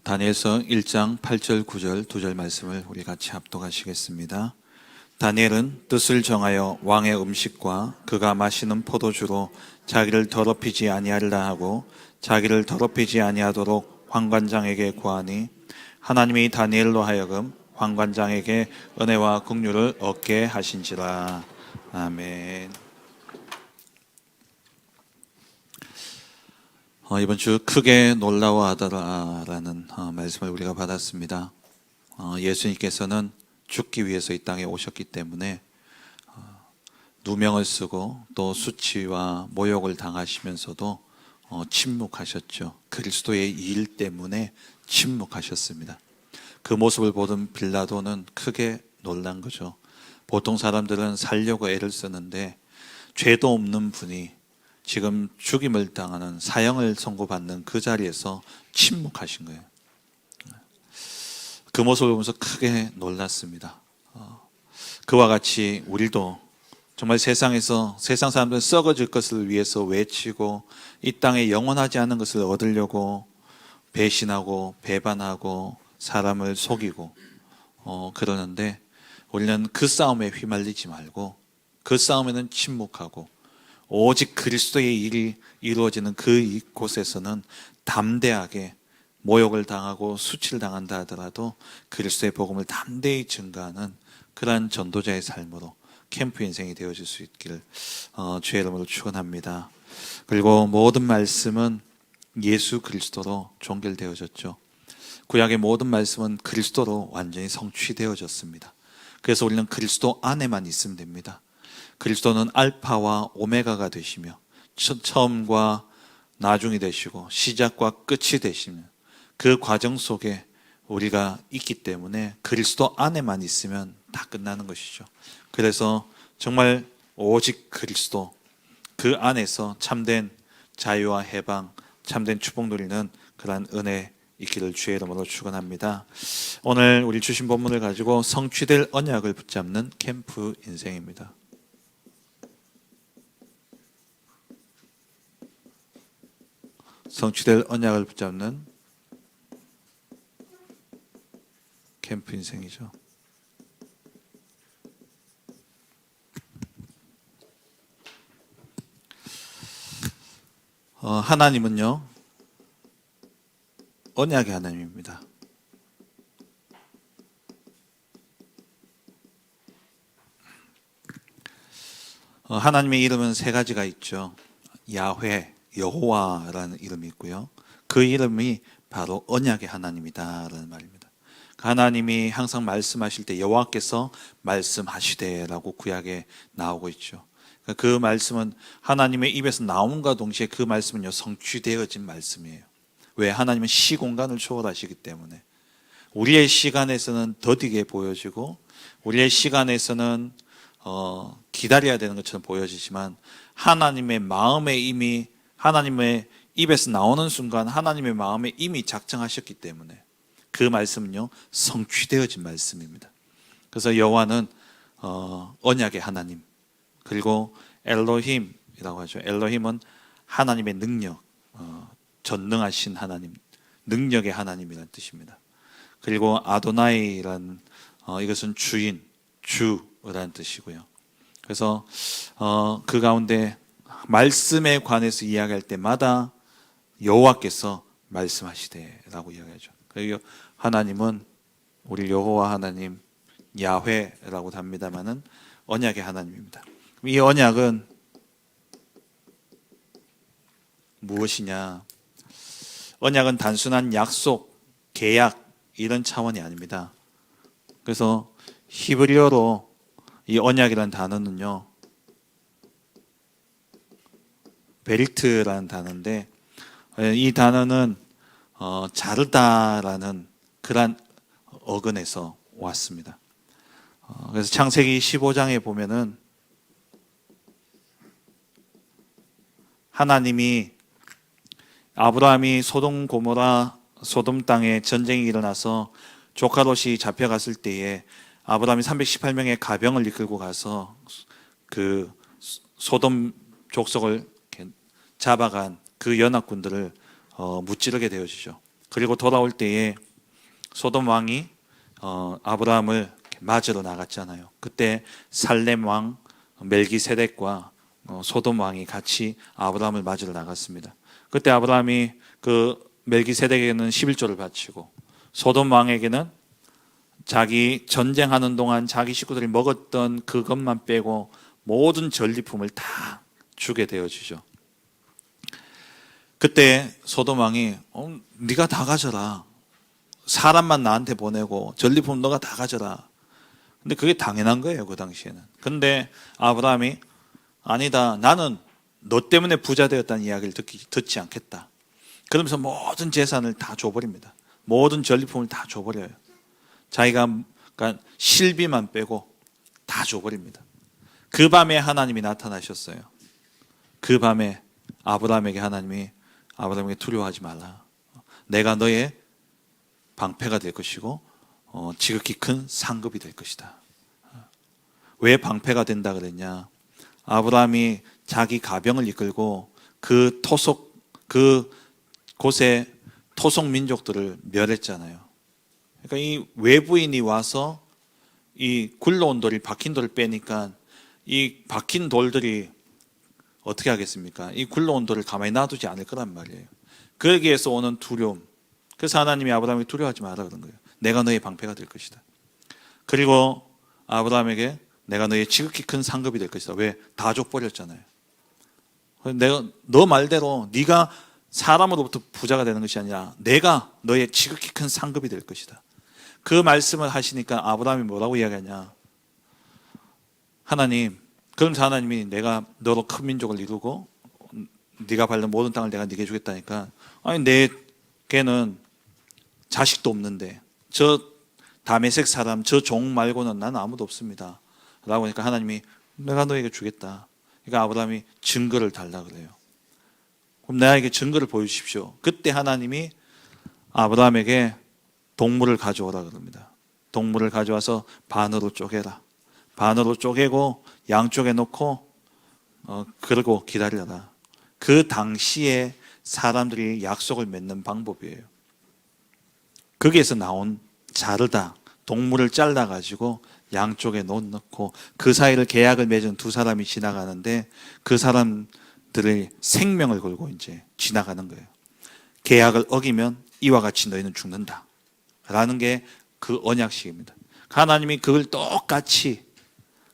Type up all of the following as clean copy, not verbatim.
다니엘서 1장 8절 9절 2절 말씀을 우리 같이 합독하시겠습니다. 다니엘은 뜻을 정하여 왕의 음식과 그가 마시는 포도주로 자기를 더럽히지 아니하리라 하고 자기를 더럽히지 아니하도록 환관장에게 구하니 하나님이 다니엘로 하여금 환관장에게 은혜와 긍휼을 얻게 하신지라. 아멘. 이번 주 크게 놀라워하더라라는 말씀을 우리가 받았습니다. 예수님께서는 죽기 위해서 이 땅에 오셨기 때문에 누명을 쓰고 또 수치와 모욕을 당하시면서도 침묵하셨죠. 그리스도의 일 때문에 침묵하셨습니다. 그 모습을 보던 빌라도는 크게 놀란 거죠. 보통 사람들은 살려고 애를 쓰는데 죄도 없는 분이 지금 죽임을 당하는 사형을 선고받는 그 자리에서 침묵하신 거예요. 그 모습을 보면서 크게 놀랐습니다. 그와 같이 우리도 정말 세상에서 세상 사람들은 썩어질 것을 위해서 외치고 이 땅에 영원하지 않은 것을 얻으려고 배신하고 배반하고 사람을 속이고 그러는데 우리는 그 싸움에 휘말리지 말고 그 싸움에는 침묵하고 오직 그리스도의 일이 이루어지는 그 곳에서는 담대하게 모욕을 당하고 수치를 당한다 하더라도 그리스도의 복음을 담대히 증거하는 그러한 전도자의 삶으로 캠프 인생이 되어질 수 있기를 주의 이름으로 축원합니다. 그리고 모든 말씀은 예수 그리스도로 종결되어졌죠. 구약의 모든 말씀은 그리스도로 완전히 성취되어졌습니다. 그래서 우리는 그리스도 안에만 있으면 됩니다. 그리스도는 알파와 오메가가 되시며 처음과 나중이 되시고 시작과 끝이 되시며 그 과정 속에 우리가 있기 때문에 그리스도 안에만 있으면 다 끝나는 것이죠. 그래서 정말 오직 그리스도 그 안에서 참된 자유와 해방, 참된 축복 누리는 그러한 은혜 있기를 주의 이름으로 축원합니다. 오늘 우리 주신 본문을 가지고 성취될 언약을 붙잡는 캠프 인생입니다. 성취될 언약을 붙잡는 캠프 인생이죠. 하나님은요, 언약의 하나님입니다. 하나님의 이름은 세 가지가 있죠. 야훼, 여호와라는 이름이 있고요. 그 이름이 바로 언약의 하나님이다라는 말입니다. 하나님이 항상 말씀하실 때 여호와께서 말씀하시되라고 구약에 나오고 있죠. 그 말씀은 하나님의 입에서 나옴과 동시에 그 말씀은 성취되어진 말씀이에요. 왜? 하나님은 시공간을 초월하시기 때문에 우리의 시간에서는 더디게 보여지고 우리의 시간에서는 기다려야 되는 것처럼 보여지지만 하나님의 마음에 이미 하나님의 입에서 나오는 순간 하나님의 마음에 이미 작정하셨기 때문에 그 말씀은요 성취되어진 말씀입니다. 그래서 여호와는 언약의 하나님, 그리고 엘로힘이라고 하죠. 엘로힘은 하나님의 능력, 전능하신 하나님, 능력의 하나님이라는 뜻입니다. 그리고 아도나이라는 이것은 주인, 주라는 뜻이고요. 그래서 그 가운데 말씀에 관해서 이야기할 때마다 여호와께서 말씀하시되라고 이야기하죠. 그리고 하나님은 우리 여호와 하나님 야훼라고도 합니다만은 언약의 하나님입니다. 이 언약은 무엇이냐? 언약은 단순한 약속, 계약 이런 차원이 아닙니다. 그래서 히브리어로 이 언약이라는 단어는요 베리트라는 단어인데 이 단어는 자르다라는 그런 어근에서 왔습니다. 그래서 창세기 15장에 보면은 하나님이 아브라함이 소돔 고모라 소돔 땅에 전쟁이 일어나서 조카 롯이 잡혀갔을 때에 아브라함이 318명의 가병을 이끌고 가서 그 소돔 족속을 잡아간 그 연합군들을 무찌르게 되어지죠. 그리고 돌아올 때에 소돔 왕이 아브라함을 맞으러 나갔잖아요. 그때 살렘 왕 멜기세덱과 소돔 왕이 같이 아브라함을 맞으러 나갔습니다. 그때 아브라함이 그 멜기세덱에게는 11조를 바치고 소돔 왕에게는 자기 전쟁하는 동안 자기 식구들이 먹었던 그것만 빼고 모든 전리품을 다 주게 되어지죠. 그때 소돔 왕이 네가 다 가져라. 사람만 나한테 보내고 전리품 너가 다 가져라. 근데 그게 당연한 거예요, 그 당시에는. 근데 아브라함이 아니다. 나는 너 때문에 부자 되었다는 이야기를 듣지 않겠다. 그러면서 모든 재산을 다 줘버립니다. 모든 전리품을 다 줘버려요. 자기가 그러니까 실비만 빼고 다 줘버립니다. 그 밤에 하나님이 나타나셨어요. 그 밤에 아브라함에게 하나님이 아브라함에게 두려워하지 말라. 내가 너의 방패가 될 것이고 지극히 큰 상급이 될 것이다. 왜 방패가 된다 그랬냐? 아브라함이 자기 가병을 이끌고 그 곳의 토속 민족들을 멸했잖아요. 그러니까 이 외부인이 와서 이 굴러온 돌이 박힌 돌을 빼니까 이 박힌 돌들이 어떻게 하겠습니까? 이 굴러온 돌을 가만히 놔두지 않을 거란 말이에요. 거기에서 오는 두려움. 그래서 하나님이 아브라함에게 두려워하지 마라 그런 거예요. 내가 너의 방패가 될 것이다. 그리고 아브라함에게 내가 너의 지극히 큰 상급이 될 것이다. 왜? 다 줘버렸잖아요. 내가 너 말대로 네가 사람으로부터 부자가 되는 것이 아니라 내가 너의 지극히 큰 상급이 될 것이다. 그 말씀을 하시니까 아브라함이 뭐라고 이야기하냐? 하나님, 그러면서 하나님이 내가 너로 큰 민족을 이루고 네가 밟는 모든 땅을 내가 네게 주겠다니까. 아니 내게는 자식도 없는데 저 다메섹 사람 저 종 말고는 나는 아무도 없습니다. 라고 하니까 하나님이 내가 너에게 주겠다. 그러니까 아브라함이 증거를 달라 그래요. 그럼 나에게 증거를 보여주십시오. 그때 하나님이 아브라함에게 동물을 가져오라 그럽니다. 동물을 가져와서 반으로 쪼개라. 반으로 쪼개고 양쪽에 놓고 그러고 기다려라. 그 당시에 사람들이 약속을 맺는 방법이에요. 거기에서 나온 자르다. 동물을 잘라가지고 양쪽에 넣고 그 사이를 계약을 맺은 두 사람이 지나가는데 그 사람들의 생명을 걸고 이제 지나가는 거예요. 계약을 어기면 이와 같이 너희는 죽는다. 라는 게 그 언약식입니다. 하나님이 그걸 똑같이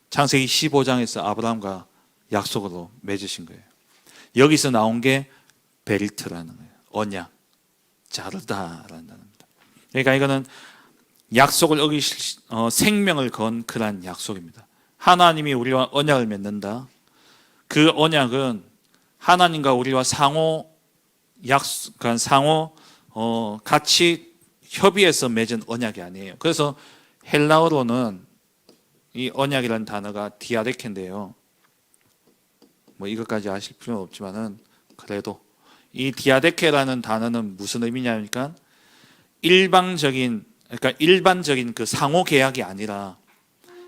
창세기 15장에서 아브라함과 약속으로 맺으신 거예요. 여기서 나온 게 베리트라는 거예요. 언약. 자르다라는 단어입니다. 그러니까 이거는 약속을 어기실 생명을 건 그러한 약속입니다. 하나님이 우리와 언약을 맺는다. 그 언약은 하나님과 우리와 상호 같이 협의해서 맺은 언약이 아니에요. 그래서 헬라어로는 이 언약이라는 단어가 디아데케인데요. 뭐 이것까지 아실 필요는 없지만은 그래도 이 디아데케라는 단어는 무슨 의미냐니까 일반적인 그 상호 계약이 아니라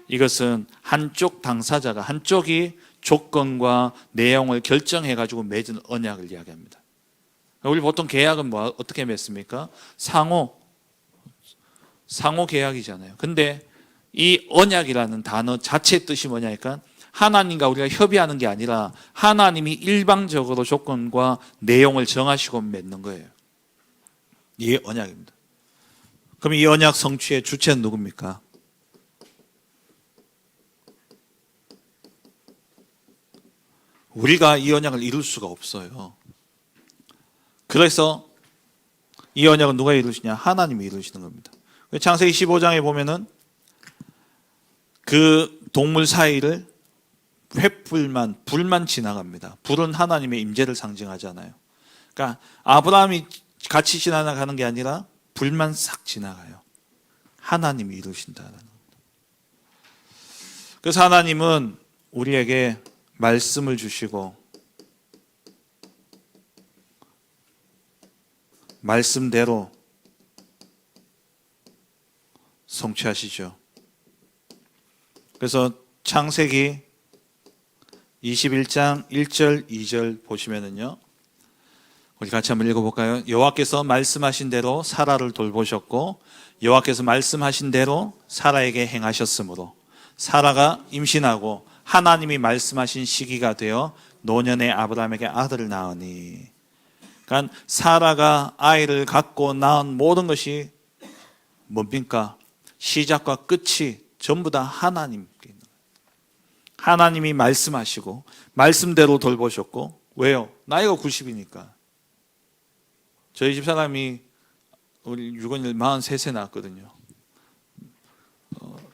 이것은 한쪽 당사자가 한쪽이 조건과 내용을 결정해 가지고 맺은 언약을 이야기합니다. 우리 보통 계약은 어떻게 맺습니까? 상호 계약이잖아요. 근데 이 언약이라는 단어 자체의 뜻이 뭐냐니까 하나님과 우리가 협의하는 게 아니라 하나님이 일방적으로 조건과 내용을 정하시고 맺는 거예요. 이게 언약입니다. 그럼 이 언약 성취의 주체는 누굽니까? 우리가 이 언약을 이룰 수가 없어요. 그래서 이 언약은 누가 이루시냐? 하나님이 이루시는 겁니다. 창세기 15장에 보면은 그 동물 사이를 불만 지나갑니다. 불은 하나님의 임재를 상징하잖아요. 그러니까 아브라함이 같이 지나가는 게 아니라 불만 싹 지나가요. 하나님이 이루신다는 겁니다. 그래서 하나님은 우리에게 말씀을 주시고 말씀대로 성취하시죠. 그래서 창세기 21장 1절 2절 보시면은요. 우리 같이 한번 읽어볼까요? 여호와께서 말씀하신 대로 사라를 돌보셨고 여호와께서 말씀하신 대로 사라에게 행하셨으므로 사라가 임신하고 하나님이 말씀하신 시기가 되어 노년에 아브라함에게 아들을 낳으니. 그러니까 사라가 아이를 갖고 낳은 모든 것이 뭡니까? 시작과 끝이 전부 다 하나님께 있는 거예요. 하나님이 말씀하시고 말씀대로 돌보셨고. 왜요? 나이가 90이니까. 저희 집사람이 우리 유건일 43세 낳았거든요.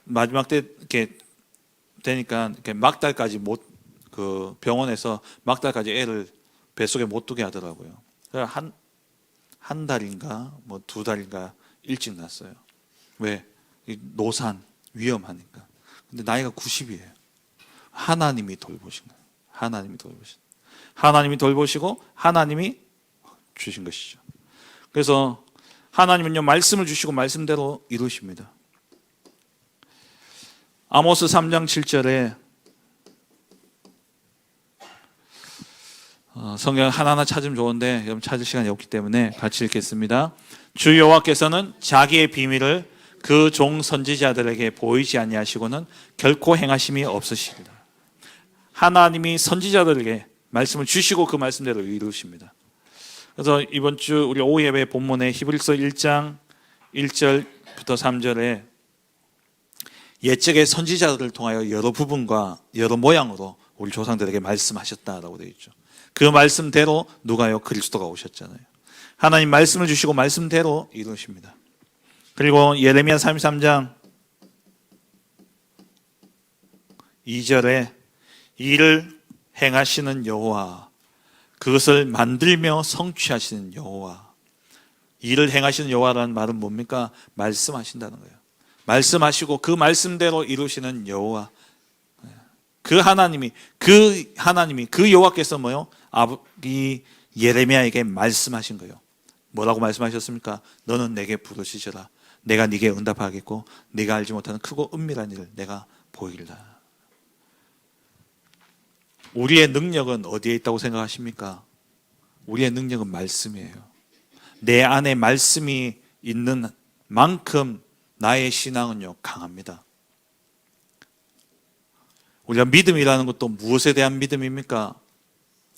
마지막 때 이렇게 되니까 이렇게 막달까지 그 병원에서 막달까지 애를 뱃속에 못 두게 하더라고요. 한 달인가 뭐 2달인가 일찍 낳았어요. 왜? 노산 위험하니까. 근데 나이가 90이에요. 하나님이 돌보신 거예요. 하나님이 돌보시고 하나님이 주신 것이죠. 그래서 하나님은요, 말씀을 주시고 말씀대로 이루십니다. 아모스 3장 7절에 성경 하나하나 찾으면 좋은데 여러분 찾을 시간이 없기 때문에 같이 읽겠습니다. 주 여호와께서는 자기의 비밀을 그 종 선지자들에게 보이지 아니하시고는 결코 행하심이 없으시리라. 하나님이 선지자들에게 말씀을 주시고 그 말씀대로 이루십니다. 그래서 이번 주 우리 오후 예배 본문에 히브리서 1장 1절부터 3절에 옛적의 선지자들을 통하여 여러 부분과 여러 모양으로 우리 조상들에게 말씀하셨다라고 되어 있죠. 그 말씀대로 누가요? 그리스도가 오셨잖아요. 하나님 말씀을 주시고 말씀대로 이루십니다. 그리고 예레미야 33장 2절에 이를 행하시는 여호와, 그것을 만들며 성취하시는 여호와. 일을 행하시는 여호와라는 말은 뭡니까? 말씀하신다는 거예요. 말씀하시고 그 말씀대로 이루시는 여호와. 그 하나님이 그 여호와께서 뭐요? 이 예레미야에게 말씀하신 거예요. 뭐라고 말씀하셨습니까? 너는 내게 부르시리라. 내가 네게 응답하겠고 네가 알지 못하는 크고 은밀한 일을 내가 보이리라. 우리의 능력은 어디에 있다고 생각하십니까? 우리의 능력은 말씀이에요. 내 안에 말씀이 있는 만큼 나의 신앙은요, 강합니다. 우리가 믿음이라는 것도 무엇에 대한 믿음입니까?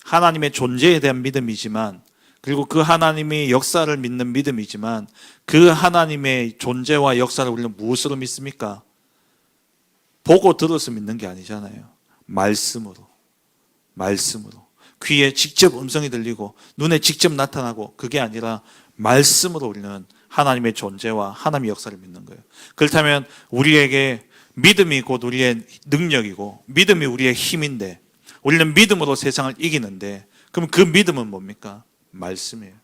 하나님의 존재에 대한 믿음이지만, 그리고 그 하나님의 역사를 믿는 믿음이지만, 그 하나님의 존재와 역사를 우리는 무엇으로 믿습니까? 보고 들어서 믿는 게 아니잖아요. 말씀으로. 귀에 직접 음성이 들리고 눈에 직접 나타나고, 그게 아니라 말씀으로 우리는 하나님의 존재와 하나님의 역사를 믿는 거예요. 그렇다면 우리에게 믿음이 곧 우리의 능력이고 믿음이 우리의 힘인데, 우리는 믿음으로 세상을 이기는데, 그럼 그 믿음은 뭡니까? 말씀이에요.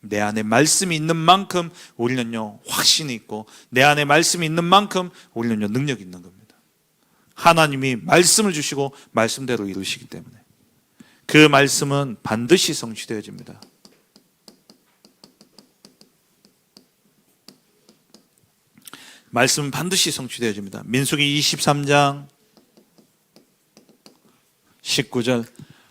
내 안에 말씀이 있는 만큼 우리는요, 확신이 있고, 내 안에 말씀이 있는 만큼 우리는요, 능력이 있는 겁니다. 하나님이 말씀을 주시고 말씀대로 이루시기 때문에 그 말씀은 반드시 성취되어집니다. 말씀은 반드시 성취되어집니다. 민수기 23장 19절.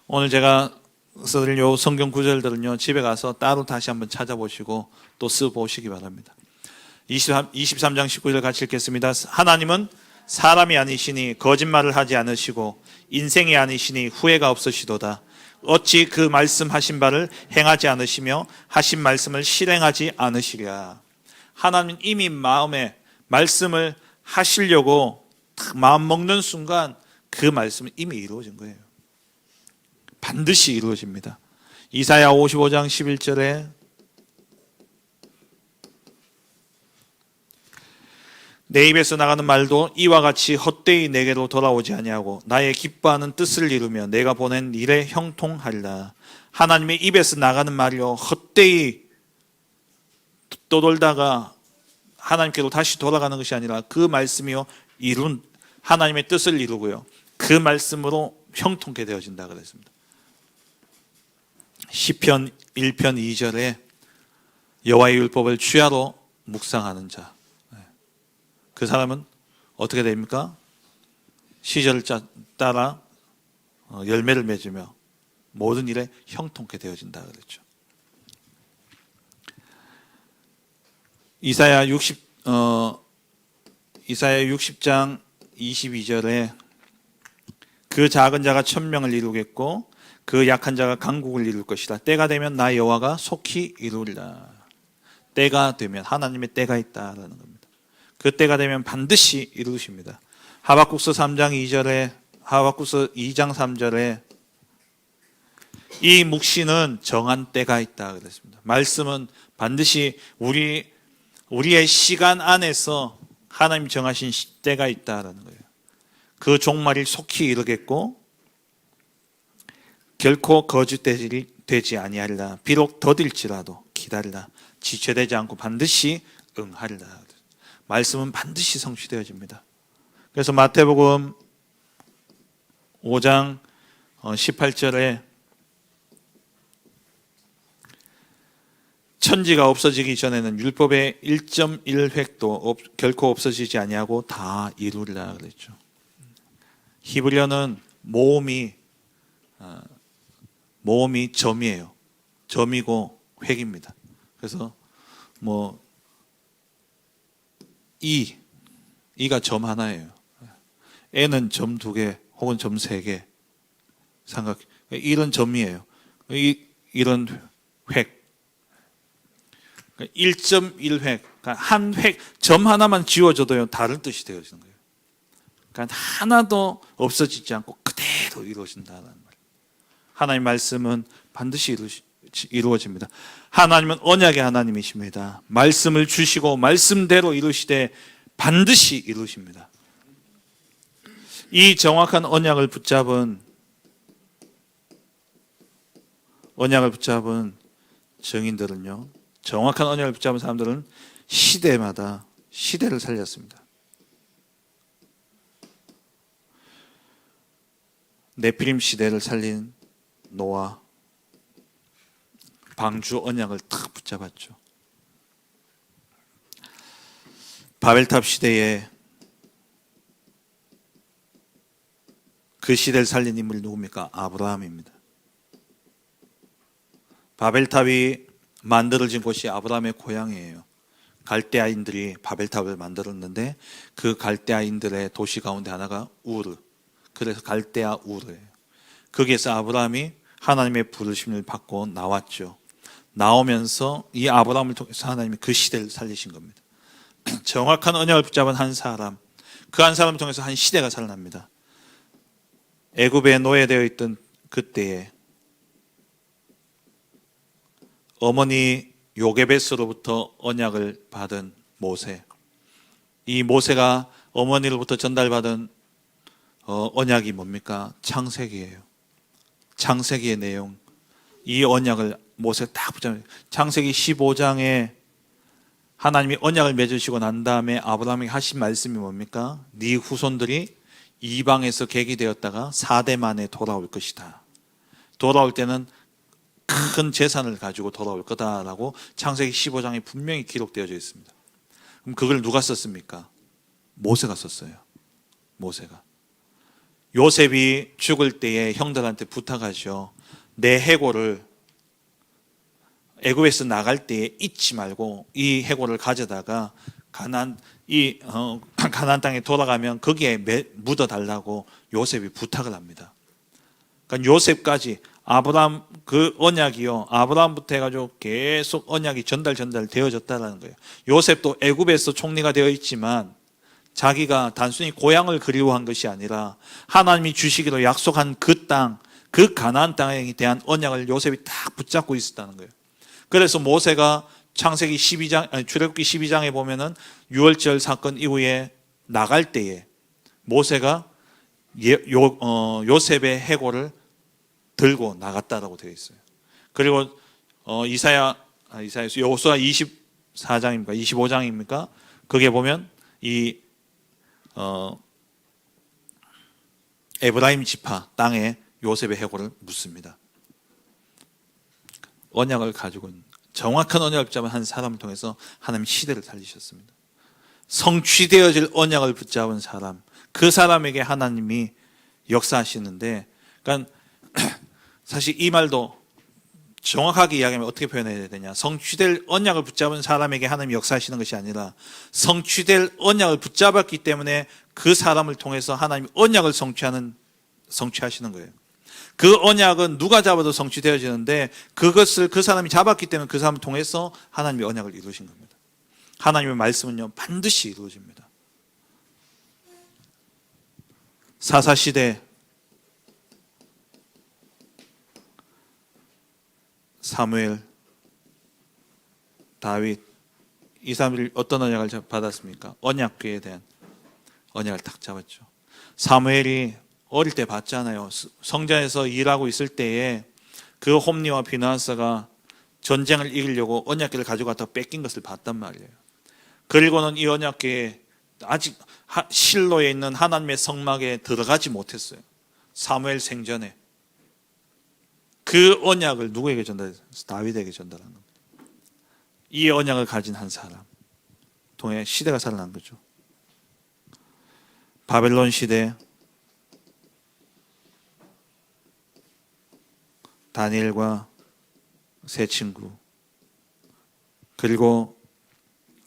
오늘 제가 써드릴 요 성경 구절들은요, 집에 가서 따로 다시 한번 찾아보시고 또 써보시기 바랍니다. 23장 19절 같이 읽겠습니다. 하나님은 사람이 아니시니 거짓말을 하지 않으시고 인생이 아니시니 후회가 없으시도다. 어찌 그 말씀하신 바를 행하지 않으시며 하신 말씀을 실행하지 않으시랴. 하나님은 이미 마음에 말씀을 하시려고 딱 마음 먹는 순간 그 말씀은 이미 이루어진 거예요. 반드시 이루어집니다. 이사야 55장 11절에 내 입에서 나가는 말도 이와 같이 헛되이 내게로 돌아오지 아니하고 나의 기뻐하는 뜻을 이루며 내가 보낸 일에 형통하리라. 하나님의 입에서 나가는 말이요, 헛되이 떠돌다가 하나님께로 다시 돌아가는 것이 아니라 그 말씀이요, 이룬 하나님의 뜻을 이루고요, 그 말씀으로 형통케 되어진다 그랬습니다. 시편 1편 2절에 여호와의 율법을 주야로 묵상하는 자, 그 사람은 어떻게 됩니까? 시절을 따라 열매를 맺으며 모든 일에 형통케 되어진다 그랬죠. 이사야 60장 22절에 그 작은 자가 천명을 이루겠고 그 약한 자가 강국을 이룰 것이다. 때가 되면 나 여호와가 속히 이루리라. 때가 되면 하나님의 때가 있다라는 겁니다. 그 때가 되면 반드시 이루십니다. 하박국서 3장 2절에 하박국서 2장 3절에 이 묵시는 정한 때가 있다 그랬습니다. 말씀은 반드시 우리의 시간 안에서 하나님 정하신 때가 있다라는 거예요. 그 종말이 속히 이르겠고 결코 거짓되지 아니하리라. 비록 더딜지라도 기다리라. 지체되지 않고 반드시 응하리라. 말씀은 반드시 성취되어집니다. 그래서 마태복음 5장 18절에 천지가 없어지기 전에는 율법의 1.1획도 결코 없어지지 아니하고 다 이루리라 그랬죠. 히브리어는 모음이 점이에요. 점이고 획입니다. 그래서 이가 점 하나예요. N은 점 2개 혹은 점 3개 이런 점이에요. 이런 획 1.1획 한 획 점 하나만 지워져도요 다른 뜻이 되어지는 거예요. 그러니까 하나도 없어지지 않고 그대로 이루어진다는 말이에요. 하나님 말씀은 반드시 이루어집니다. 하나님은 언약의 하나님이십니다. 말씀을 주시고 말씀대로 이루시되 반드시 이루십니다. 이 정확한 언약을 붙잡은 정인들은요, 정확한 언약을 붙잡은 사람들은 시대마다 시대를 살렸습니다. 네피림 시대를 살린 노아, 방주 언약을 탁 붙잡았죠. 바벨탑 시대에 그 시대를 살린 인물이 누굽니까? 아브라함입니다. 바벨탑이 만들어진 곳이 아브라함의 고향이에요. 갈대아인들이 바벨탑을 만들었는데 그 갈대아인들의 도시 가운데 하나가 우르. 그래서 갈대아 우르예요. 거기에서 아브라함이 하나님의 부르심을 받고 나왔죠. 나오면서 이 아브라함을 통해서 하나님이 그 시대를 살리신 겁니다. 정확한 언약을 붙잡은 한 사람, 그 한 사람을 통해서 한 시대가 살아납니다. 애굽에 노예되어 있던 그때에 어머니 요게베스로부터 언약을 받은 모세, 이 모세가 어머니로부터 전달받은 언약이 뭡니까? 창세기예요. 창세기의 내용, 이 언약을 모세가 딱 붙잡아요. 창세기 15장에 하나님이 언약을 맺으시고 난 다음에 아브라함에게 하신 말씀이 뭡니까? 네 후손들이 이방에서 객이되었다가 4대 만에 돌아올 것이다. 돌아올 때는 큰 재산을 가지고 돌아올 거다라고 창세기 15장에 분명히 기록되어져 있습니다. 그럼 그걸 누가 썼습니까? 모세가 썼어요. 모세가. 요셉이 죽을 때에 형들한테 부탁하죠. 내 해골을 애굽에서 나갈 때에 잊지 말고 이 해골을 가져다가 가나안 땅에 돌아가면 거기에 묻어달라고 요셉이 부탁을 합니다. 그러니까 요셉까지 아브라함 그 언약이요, 아브라함부터 해가지고 계속 언약이 전달 되어졌다는 거예요. 요셉도 애굽에서 총리가 되어 있지만 자기가 단순히 고향을 그리워한 것이 아니라 하나님이 주시기로 약속한 그 땅, 그 가나안 땅에 대한 언약을 요셉이 딱 붙잡고 있었다는 거예요. 그래서 모세가 창세기 12장, 출애굽기 12장에 보면은 유월절 사건 이후에 나갈 때에 모세가 요셉의 해골을 들고 나갔다라고 되어 있어요. 그리고 여호수아 24장입니까? 25장입니까? 거기에 보면 이 에브라임 지파 땅에 요셉의 해골을 묻습니다. 언약을 가지고 있는, 정확한 언약을 붙잡은 한 사람을 통해서 하나님 시대를 살리셨습니다. 성취되어질 언약을 붙잡은 사람, 그 사람에게 하나님이 역사하시는데, 그러니까 사실 이 말도 정확하게 이야기하면 어떻게 표현해야 되냐? 성취될 언약을 붙잡은 사람에게 하나님이 역사하시는 것이 아니라 성취될 언약을 붙잡았기 때문에 그 사람을 통해서 하나님이 언약을 성취하시는 거예요. 그 언약은 누가 잡아도 성취되어지는데 그것을 그 사람이 잡았기 때문에 그 사람을 통해서 하나님이 언약을 이루신 겁니다. 하나님의 말씀은요 반드시 이루어집니다. 사사시대 사무엘, 다윗 이 사람들이 어떤 언약을 받았습니까? 언약궤에 대한 언약을 딱 잡았죠. 사무엘이 어릴 때 봤잖아요. 성전에서 일하고 있을 때에 그 홈리와 비나하스가 전쟁을 이기려고 언약궤를 가지고 갔다가 뺏긴 것을 봤단 말이에요. 그리고는 이 언약궤에 아직 실로에 있는 하나님의 성막에 들어가지 못했어요. 사무엘 생전에. 그 언약을 누구에게 전달했어요? 다윗에게 전달한 겁니다. 이 언약을 가진 한 사람 통해 시대가 살아난 거죠. 바벨론 시대 다니엘과 세 친구, 그리고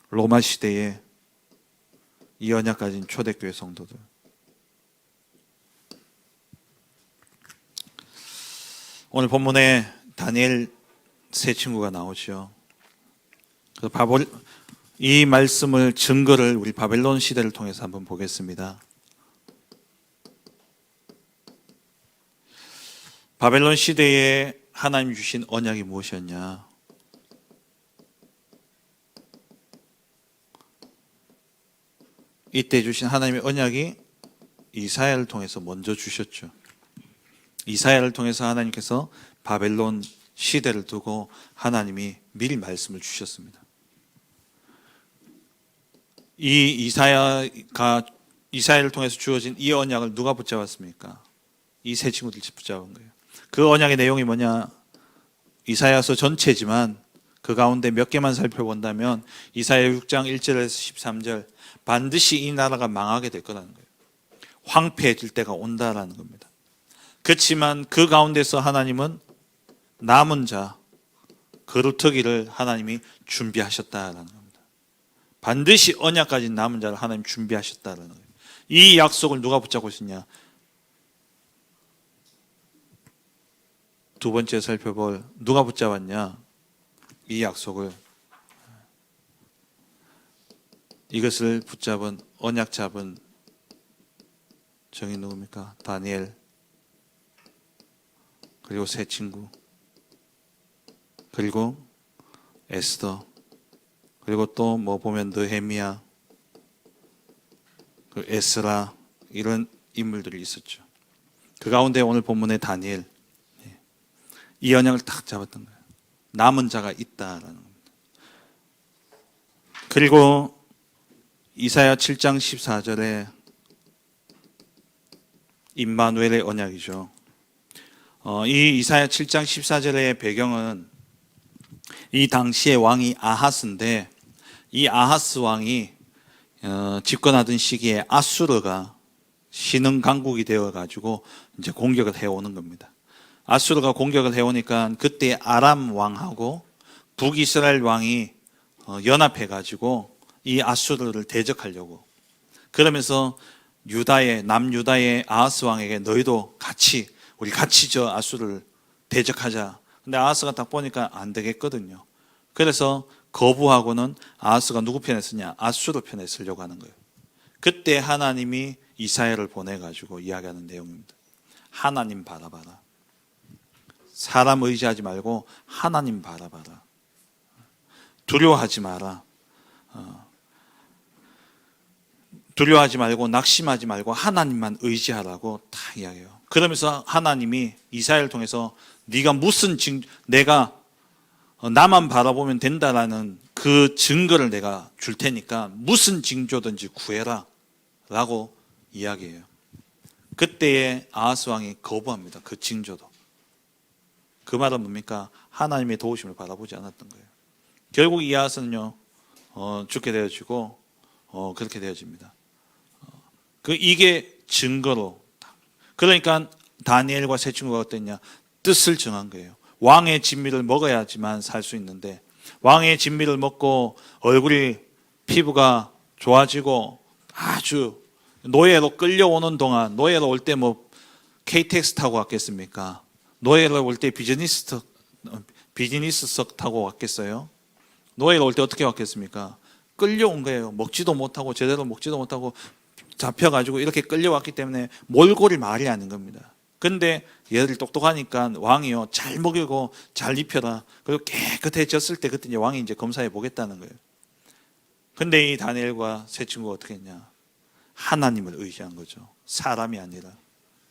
로마 시대에 이 언약 가진 초대교회 성도들. 오늘 본문에 다니엘 세 친구가 나오죠. 이 말씀을 증거를 우리 바벨론 시대를 통해서 한번 보겠습니다. 바벨론 시대에 하나님 주신 언약이 무엇이었냐? 이때 주신 하나님의 언약이 이사야를 통해서 먼저 주셨죠. 이사야를 통해서 하나님께서 바벨론 시대를 두고 하나님이 미리 말씀을 주셨습니다. 이 이사야를 통해서 주어진 이 언약을 누가 붙잡았습니까? 이 세 친구들이 붙잡은 거예요. 그 언약의 내용이 뭐냐? 이사야서 전체지만 그 가운데 몇 개만 살펴본다면 이사야 6장 1절에서 13절 반드시 이 나라가 망하게 될 거라는 거예요. 황폐해질 때가 온다라는 겁니다. 그렇지만 그 가운데서 하나님은 남은 자 거루터기를 하나님이 준비하셨다라는 겁니다. 반드시 언약 가진 남은 자를 하나님 준비하셨다라는 거예요. 이 약속을 누가 붙잡고 있었냐? 두 번째 살펴볼 누가 붙잡았냐? 이 약속을 이것을 붙잡은 언약 잡은 정이 누굽니까? 다니엘 그리고 세 친구 그리고 에스더 그리고 또 뭐 보면 느헤미야 에스라 이런 인물들이 있었죠. 그 가운데 오늘 본문의 다니엘 이 언약을 딱 잡았던 거예요. 남은 자가 있다라는 겁니다. 그리고 이사야 7장 14절에 임마누엘의 언약이죠. 이 이사야 7장 14절의 배경은 이 당시의 왕이 아하스인데 이 아하스 왕이 집권하던 시기에 아수르가 신흥 강국이 되어 가지고 이제 공격을 해오는 겁니다. 아수르가 공격을 해오니까 그때 아람 왕하고 북이스라엘 왕이 연합해 가지고 이 아수르를 대적하려고 그러면서 남유다의 아하스 왕에게 너희도 우리 같이 저 아수르를 대적하자. 근데 아하스가 딱 보니까 안 되겠거든요. 그래서 거부하고는 아하스가 누구 편에 쓰냐? 아수르 편에 쓰려고 하는 거예요. 그때 하나님이 이사야를 보내가지고 이야기하는 내용입니다. 하나님 바라봐라. 사람 의지하지 말고 하나님 바라봐라. 두려워하지 마라. 두려워하지 말고 낙심하지 말고 하나님만 의지하라고 다 이야기해요. 그러면서 하나님이 이사야를 통해서 네가 내가 나만 바라보면 된다라는 그 증거를 내가 줄 테니까 무슨 징조든지 구해라 라고 이야기해요. 그때의 아하스 왕이 거부합니다. 그 징조도. 그 말은 뭡니까? 하나님의 도우심을 바라보지 않았던 거예요. 결국 이 아하스는요 죽게 되어지고 그렇게 되어집니다. 이게 증거로. 그러니까 다니엘과 세 친구가 어땠냐? 뜻을 정한 거예요. 왕의 진미를 먹어야지만 살 수 있는데, 왕의 진미를 먹고 얼굴이 피부가 좋아지고 아주 노예로 끌려오는 동안, 노예로 올 때 뭐 KTX 타고 왔겠습니까? 노예로 올 때 비즈니스석 타고 왔겠어요? 노예로 올 때 어떻게 왔겠습니까? 끌려온 거예요. 먹지도 못하고 제대로 먹지도 못하고 잡혀가지고 이렇게 끌려왔기 때문에 몰골이 말이 아닌 겁니다. 근데 얘들 똑똑하니까 왕이요, 잘 먹이고 잘 입혀라. 그리고 깨끗해졌을 때 그때 이제 왕이 이제 검사해 보겠다는 거예요. 근데 이 다니엘과 세 친구가 어떻게 했냐? 하나님을 의지한 거죠. 사람이 아니라.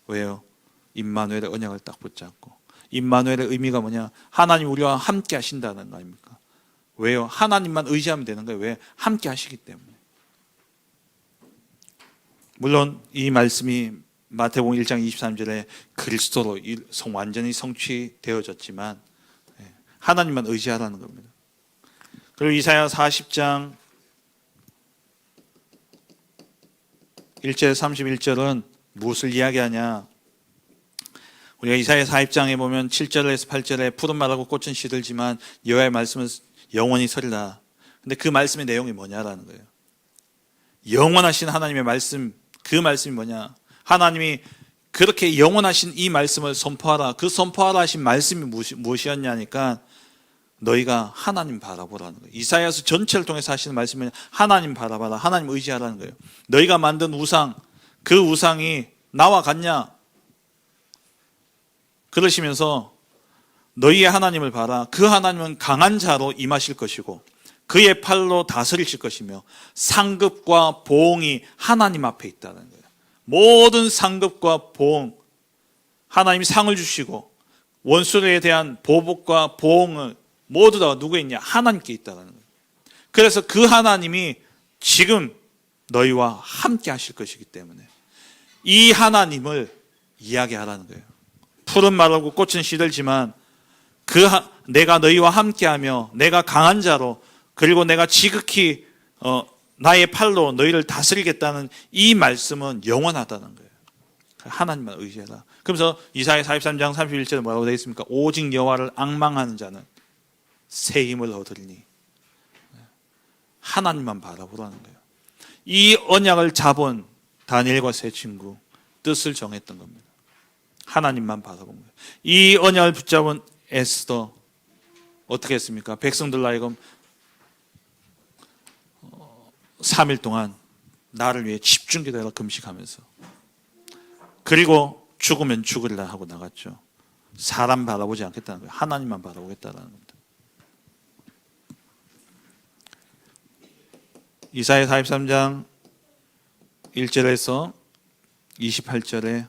왜요? 임마누엘의 언약을 딱 붙잡고. 임마누엘의 의미가 뭐냐? 하나님 우리와 함께 하신다는 거 아닙니까? 왜요? 하나님만 의지하면 되는 거예요. 왜? 함께 하시기 때문에. 물론 이 말씀이 마태복음 1장 23절에 그리스도로 완전히 성취되어졌지만 하나님만 의지하라는 겁니다. 그리고 이사야 40장 1절 31절은 무엇을 이야기하냐? 우리가 이사야 40장에 보면 7절에서 8절에 푸른 말하고 꽃은 시들지만 여호와의 말씀은 영원히 서리라. 근데 그 말씀의 내용이 뭐냐라는 거예요. 영원하신 하나님의 말씀, 그 말씀이 뭐냐? 하나님이 그렇게 영원하신 이 말씀을 선포하라. 그 선포하라 하신 말씀이 무엇이었냐니까 너희가 하나님 바라보라는 거예요. 이사야서 전체를 통해서 하시는 말씀은 하나님 바라봐라. 하나님 의지하라는 거예요. 너희가 만든 우상, 그 우상이 나와 같냐? 그러시면서 너희의 하나님을 봐라. 그 하나님은 강한 자로 임하실 것이고 그의 팔로 다스리실 것이며 상급과 보응이 하나님 앞에 있다는 거예요. 모든 상급과 보응, 하나님이 상을 주시고 원수에 대한 보복과 보응을 모두 다 누구에 있냐? 하나님께 있다는 거예요. 그래서 그 하나님이 지금 너희와 함께 하실 것이기 때문에 이 하나님을 이야기하라는 거예요. 푸른 말하고 꽃은 시들지만 내가 너희와 함께하며 내가 강한 자로 그리고 내가 지극히 나의 팔로 너희를 다스리겠다는 이 말씀은 영원하다는 거예요. 하나님만 의지해라. 그러면서 이사야 43장 31절에 뭐라고 되어 있습니까? 오직 여호와를 앙망하는 자는 새 힘을 얻으리니. 하나님만 바라보라는 거예요. 이 언약을 잡은 다니엘과 세 친구 뜻을 정했던 겁니다. 하나님만 바라본 거예요. 이 언약을 붙잡은 에스더 어떻게 했습니까? 백성들 하여금 3일 동안 나를 위해 집중기도해라 금식하면서, 그리고 죽으면 죽으리라 하고 나갔죠. 사람 바라보지 않겠다는 거예요. 하나님만 바라보겠다는 겁니다. 이사야 43장 1절에서 28절에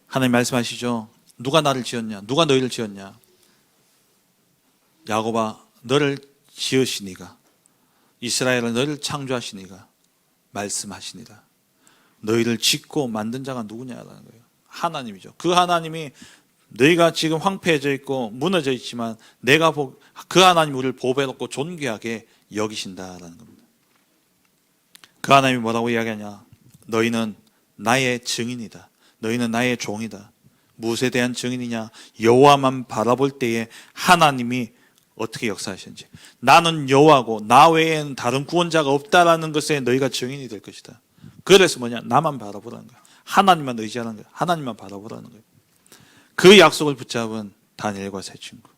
하나님 말씀하시죠. 누가 나를 지었냐? 누가 너희를 지었냐? 야곱아, 너를 지으시니가, 이스라엘아, 너희를 창조하시니가 말씀하시니라. 너희를 짓고 만든 자가 누구냐라는 거예요. 하나님이죠. 그 하나님이 너희가 지금 황폐해져 있고 무너져 있지만 그 하나님 우리를 보배롭고 존귀하게 여기신다라는 겁니다. 그 하나님이 뭐라고 이야기하냐? 너희는 나의 증인이다. 너희는 나의 종이다. 무엇에 대한 증인이냐? 여호와만 바라볼 때에 하나님이 어떻게 역사하시는지. 나는 여호와고 나 외에는 다른 구원자가 없다라는 것에 너희가 증인이 될 것이다. 그래서 뭐냐? 나만 바라보라는 거야. 하나님만 의지하는 거야. 하나님만 바라보라는 거야. 그 약속을 붙잡은 다니엘과 세 친구.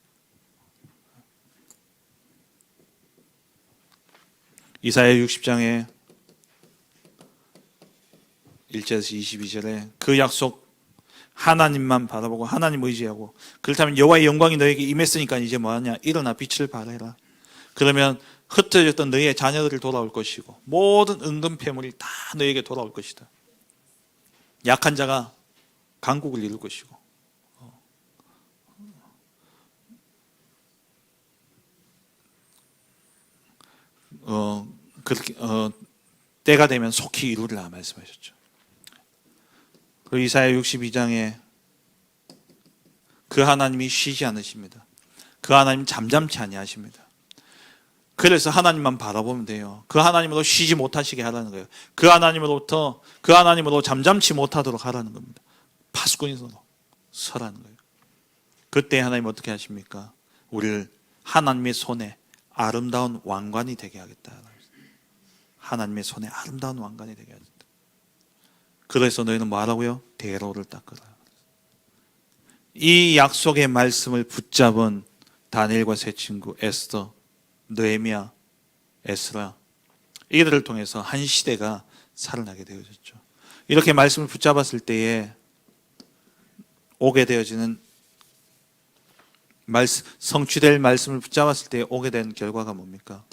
이사야 60장에 1절에서 22절에 그 약속, 하나님만 바라보고 하나님 의지하고, 그렇다면 여호와의 영광이 너에게 임했으니까 이제 뭐하냐? 일어나 빛을 발해라. 그러면 흩어졌던 너희의 자녀들이 돌아올 것이고 모든 은근 폐물이 다 너에게 돌아올 것이다. 약한 자가 강국을 이룰 것이고 그렇게 때가 되면 속히 이루리라 말씀하셨죠. 그리고 이사야 62장에 그 하나님이 쉬지 않으십니다. 그 하나님 잠잠치 아니하십니다. 그래서 하나님만 바라보면 돼요. 그 하나님으로 쉬지 못하시게 하라는 거예요. 그 하나님으로 잠잠치 못하도록 하라는 겁니다. 파수꾼으로 서라는 거예요. 그때 하나님 어떻게 하십니까? 우리를 하나님의 손에 아름다운 왕관이 되게 하겠다. 하나님의 손에 아름다운 왕관이 되게 하겠다. 그래서 너희는 뭐 하라고요? 대로를 닦으라. 이 약속의 말씀을 붙잡은 다니엘과 세 친구 에스더, 느헤미야, 에스라, 이들을 통해서 한 시대가 살아나게 되어졌죠. 이렇게 말씀을 붙잡았을 때에 오게 되어지는 성취될 말씀을 붙잡았을 때 오게 된 결과가 뭡니까?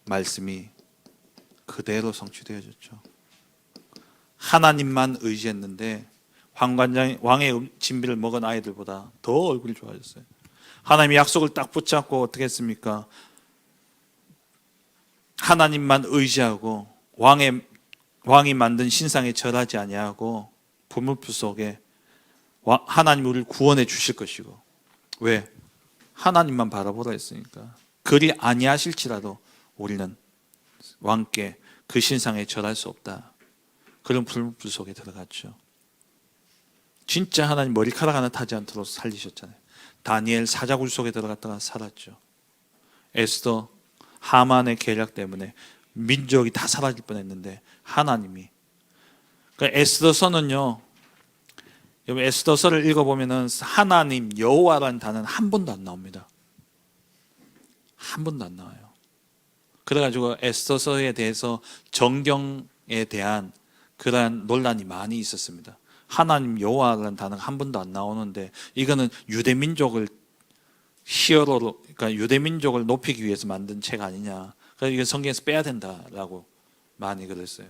말씀이 그대로 성취되어졌죠. 하나님만 의지했는데 왕의 진비를 먹은 아이들보다 더 얼굴이 좋아졌어요. 하나님이 약속을 딱 붙잡고 어떻게 했습니까? 하나님만 의지하고 왕이 만든 신상에 절하지 아니하고 불문불 속에 하나님 우리를 구원해 주실 것이고, 왜? 하나님만 바라보라 했으니까. 그리 아니하실지라도 우리는 왕께 그 신상에 절할 수 없다. 그런 불문불 속에 들어갔죠. 진짜 하나님 머리카락 하나 타지 않도록 살리셨잖아요. 다니엘 사자굴 속에 들어갔다가 살았죠. 에스더 하만의 계략 때문에 민족이 다 사라질 뻔했는데 하나님이, 그러니까 에스더서는요, 에스더서를 읽어보면은 하나님 여호와라는 단어는 한 번도 안 나옵니다. 한 번도 안 나와요. 그래가지고 에스더서에 대해서 정경에 대한 그러한 논란이 많이 있었습니다. 하나님 여호와라는 단어가 한 번도 안 나오는데 이거는 유대민족을 히어로로, 그러니까 유대민족을 높이기 위해서 만든 책 아니냐. 그래서 이거 성경에서 빼야 된다라고 많이 그랬어요.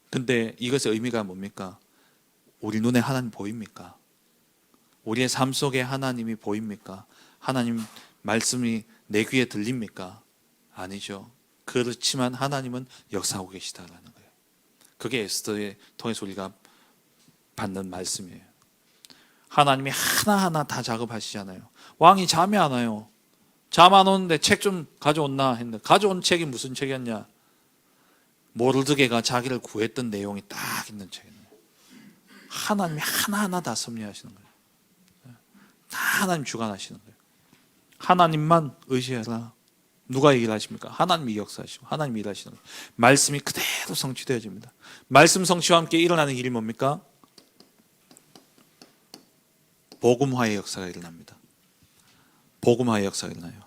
근데 이것의 의미가 뭡니까? 우리 눈에 하나님 보입니까? 우리의 삶 속에 하나님이 보입니까? 하나님 말씀이 내 귀에 들립니까? 아니죠. 그렇지만 하나님은 역사하고 계시다라는 거예요. 그게 에스더에 통해서 우리가 받는 말씀이에요. 하나님이 하나하나 다 작업하시잖아요. 왕이 잠이 안 와요. 잠 안 오는데 책 좀 가져온나 했는데 가져온 책이 무슨 책이었냐? 모르드게가 자기를 구했던 내용이 딱 있는 책이에요. 하나님이 하나하나 다 섭리하시는 거예요. 다 하나님 주관하시는 거예요. 하나님만 의지해라. 누가 얘기를 하십니까? 하나님이 역사하시고 하나님이 일하시는 거예요. 말씀이 그대로 성취되어집니다. 말씀 성취와 함께 일어나는 일이 뭡니까? 복음화의 역사가 일어납니다. 복음화의 역사가 일어나요.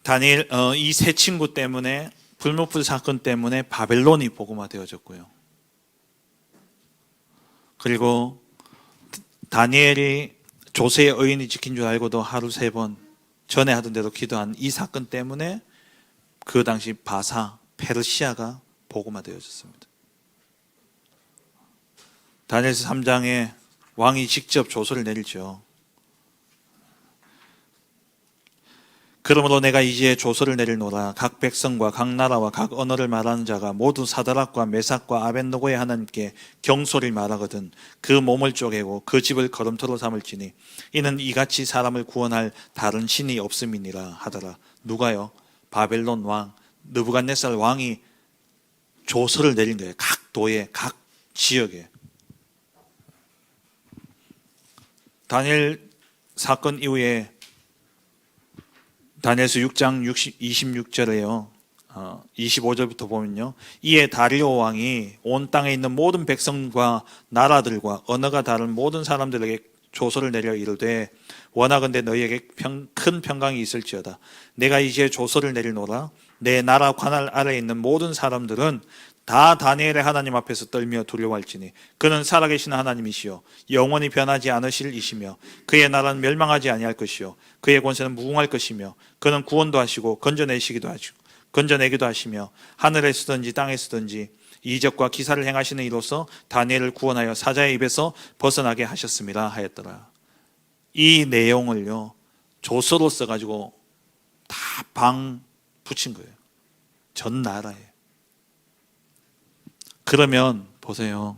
다니엘 이 세 친구 때문에, 불목불 사건 때문에 바벨론이 복음화되어졌고요. 그리고 다니엘이 조세의 의인이 지킨 줄 알고도 하루 3번 전에 하던 대로 기도한 이 사건 때문에 그 당시 바사 페르시아가 복음화되어졌습니다. 다니엘서 3장에 왕이 직접 조서를 내리죠. 그러므로 내가 이제 조서를 내릴노라. 각 백성과 각 나라와 각 언어를 말하는 자가 모두 사드락과 메삭과 아벳느고의 하나님께 경소를 말하거든 그 몸을 쪼개고 그 집을 거름토로 삼을지니 이는 이같이 사람을 구원할 다른 신이 없음이니라 하더라. 누가요? 바벨론 왕 느부갓네살 왕이 조서를 내린 거예요. 각 도에, 각 지역에. 다니엘 사건 이후에 다니엘서 6장 26절에요. 25절부터 보면요. 이에 다리오 왕이 온 땅에 있는 모든 백성과 나라들과 언어가 다른 모든 사람들에게 조서를 내려 이르되 원하건대 너희에게 큰 평강이 있을지어다. 내가 이제 조서를 내리노라. 내 나라 관할 아래에 있는 모든 사람들은 다 다니엘의 하나님 앞에서 떨며 두려워할지니 그는 살아계시는 하나님이시요 영원히 변하지 않으실 이시며 그의 나라는 멸망하지 아니할 것이요 그의 권세는 무궁할 것이며 그는 구원도 하시고 건져내기도 하시며 하늘에 서든지 땅에 서든지 이적과 기사를 행하시는 이로써 다니엘을 구원하여 사자의 입에서 벗어나게 하셨습니다 하였더라. 이 내용을요 조서로 써가지고 다 방 붙인 거예요. 전 나라에. 그러면 보세요.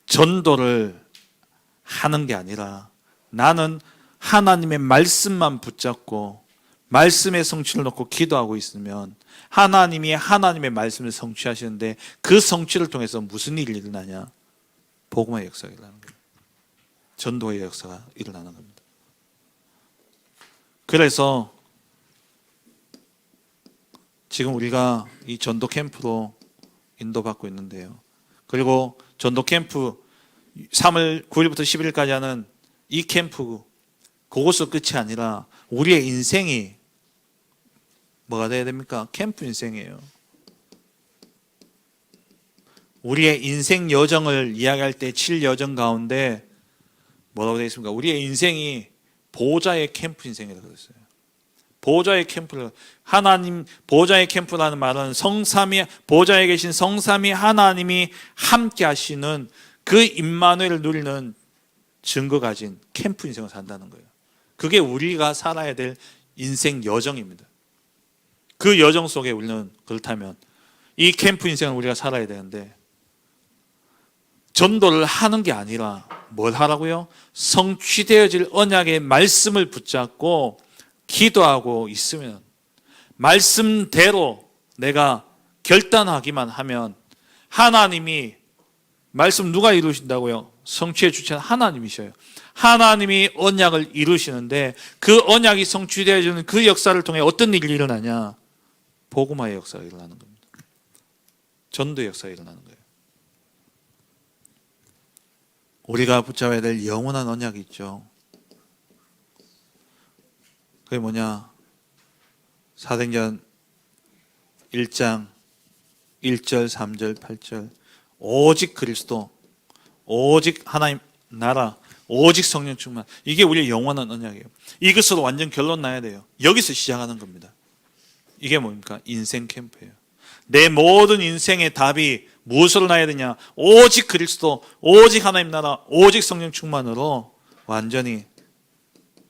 전도를 하는 게 아니라 나는 하나님의 말씀만 붙잡고 말씀의 성취를 놓고 기도하고 있으면 하나님이 하나님의 말씀을 성취하시는데 그 성취를 통해서 무슨 일이 일어나냐? 복음의 역사가 일어나는 거예요. 전도의 역사가 일어나는 겁니다. 그래서 지금 우리가 이 전도 캠프로 인도받고 있는데요. 그리고 전도 캠프 3월 9일부터 10일까지 하는 이 캠프 그것으로 끝이 아니라 우리의 인생이 뭐가 돼야 됩니까? 캠프 인생이에요. 우리의 인생 여정을 이야기할 때 7여정 가운데 뭐라고 되어 있습니까? 우리의 인생이 보호자의 캠프 인생이라고 그랬어요. 보호자의 캠프를 하나님 보호자의 캠프라는 말은 성삼위 보호자에 계신 성삼위 하나님이 함께 하시는 그 임마누엘을 누리는 증거 가진 캠프 인생을 산다는 거예요. 그게 우리가 살아야 될 인생 여정입니다. 그 여정 속에 우리는 그렇다면 이 캠프 인생을 우리가 살아야 되는데 전도를 하는 게 아니라 뭘 하라고요? 성취되어질 언약의 말씀을 붙잡고 기도하고 있으면 말씀대로 내가 결단하기만 하면 하나님이 말씀 누가 이루신다고요? 성취해 주시는 하나님이셔요. 하나님이 언약을 이루시는데 그 언약이 성취되어지는 그 역사를 통해 어떤 일이 일어나냐? 복음화의 역사가 일어나는 겁니다. 전도의 역사가 일어나는 거예요. 우리가 붙잡아야 될 영원한 언약이 있죠. 그게 뭐냐? 사도행전 1장 1절, 3절, 8절 오직 그리스도, 오직 하나님 나라, 오직 성령 충만. 이게 우리의 영원한 언약이에요. 이것으로 완전 결론 나야 돼요. 여기서 시작하는 겁니다. 이게 뭡니까? 인생 캠프예요. 내 모든 인생의 답이 무엇으로 나야 되냐? 오직 그리스도, 오직 하나님 나라, 오직 성령 충만으로 완전히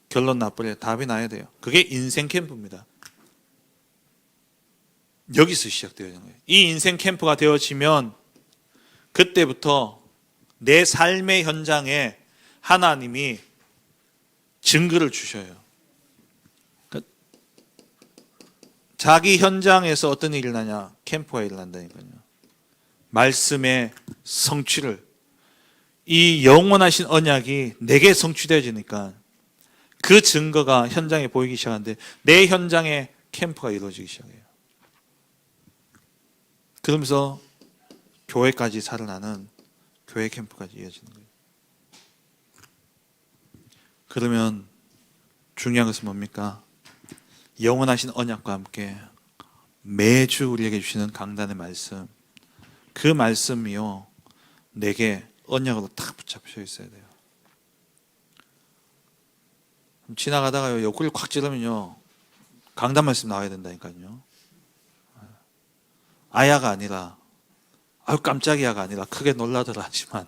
결론 나버려 답이 나야 돼요. 그게 인생 캠프입니다. 여기서 시작되어야 되는 거예요. 이 인생 캠프가 되어지면 그때부터 내 삶의 현장에 하나님이 증거를 주셔요. 자기 현장에서 어떤 일이 일어나냐? 캠프가 일어난다니까요. 말씀의 성취를, 이 영원하신 언약이 내게 성취되어지니까 그 증거가 현장에 보이기 시작하는데 내 현장에 캠프가 이루어지기 시작해요. 그러면서 교회까지 살아나는 교회 캠프까지 이어지는 거예요. 그러면 중요한 것은 뭡니까? 영원하신 언약과 함께 매주 우리에게 주시는 강단의 말씀, 그 말씀이요 내게 언약으로 딱 붙잡혀 있어야 돼요. 지나가다가요 옆구리를 콱 찌르면요 강단 말씀 나와야 된다니까요. 아야가 아니라 아유 깜짝이야가 아니라 크게 놀라더라 하지만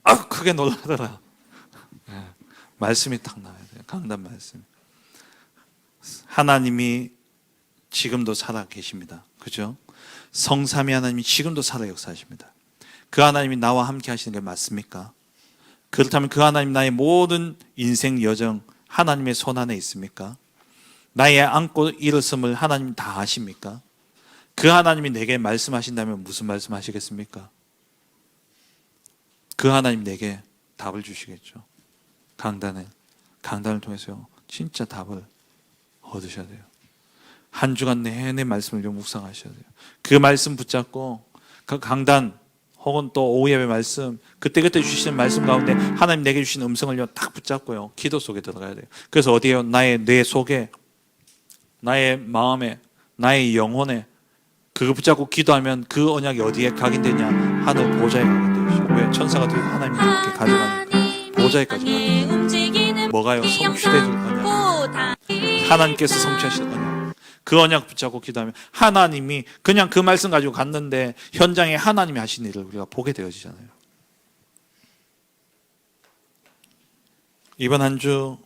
아유 크게 놀라더라. 말씀이 딱 나와야 돼요. 강단 말씀. 하나님이 지금도 살아 계십니다. 그죠? 성삼위 하나님이 지금도 살아 역사하십니다. 그 하나님이 나와 함께 하시는 게 맞습니까? 그렇다면 그 하나님 나의 모든 인생 여정 하나님의 손 안에 있습니까? 나의 안고 일어섬을 하나님 다 아십니까? 그 하나님이 내게 말씀하신다면 무슨 말씀하시겠습니까? 그 하나님 내게 답을 주시겠죠. 강단을 통해서 진짜 답을 얻으셔야 돼요. 한 주간 내내 말씀을 좀 묵상하셔야 돼요. 그 말씀 붙잡고 그 강단 혹은 또 오후 예배 말씀 그때그때 주시는 말씀 가운데 하나님 내게 주신 음성을 딱 붙잡고요. 기도 속에 들어가야 돼요. 그래서 어디에요? 나의 뇌 속에, 나의 마음에, 나의 영혼에 그거 붙잡고 기도하면 그 언약이 어디에 각인되냐? 하늘 보좌에 각인되죠. 왜? 천사가 들고 하나님이 이렇게 가져가니까 보좌에까지 각인돼요. 뭐가요? 성취되질 언약. 하나님께서 성취하실 언약. 그 언약 붙잡고 기도하면 하나님이 그냥 그 말씀 가지고 갔는데 현장에 하나님이 하신 일을 우리가 보게 되어지잖아요. 이번 한 주